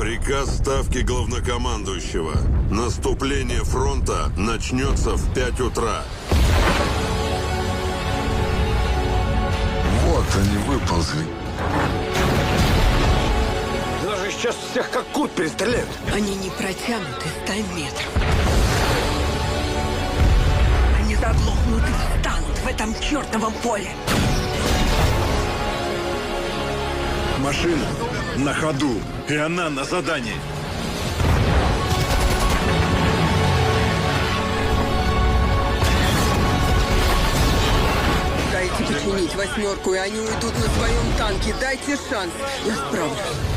Приказ ставки главнокомандующего. Наступление фронта начнется в 5 утра. Вот они выползли. Нас же сейчас всех как кур перестреляют. Они не протянут и 100 метров. Они заглохнут и встанут в этом чертовом поле. Машина на ходу, и она на задании. Дайте починить 8, и они уйдут на своем танке. Дайте шанс. Я справлюсь.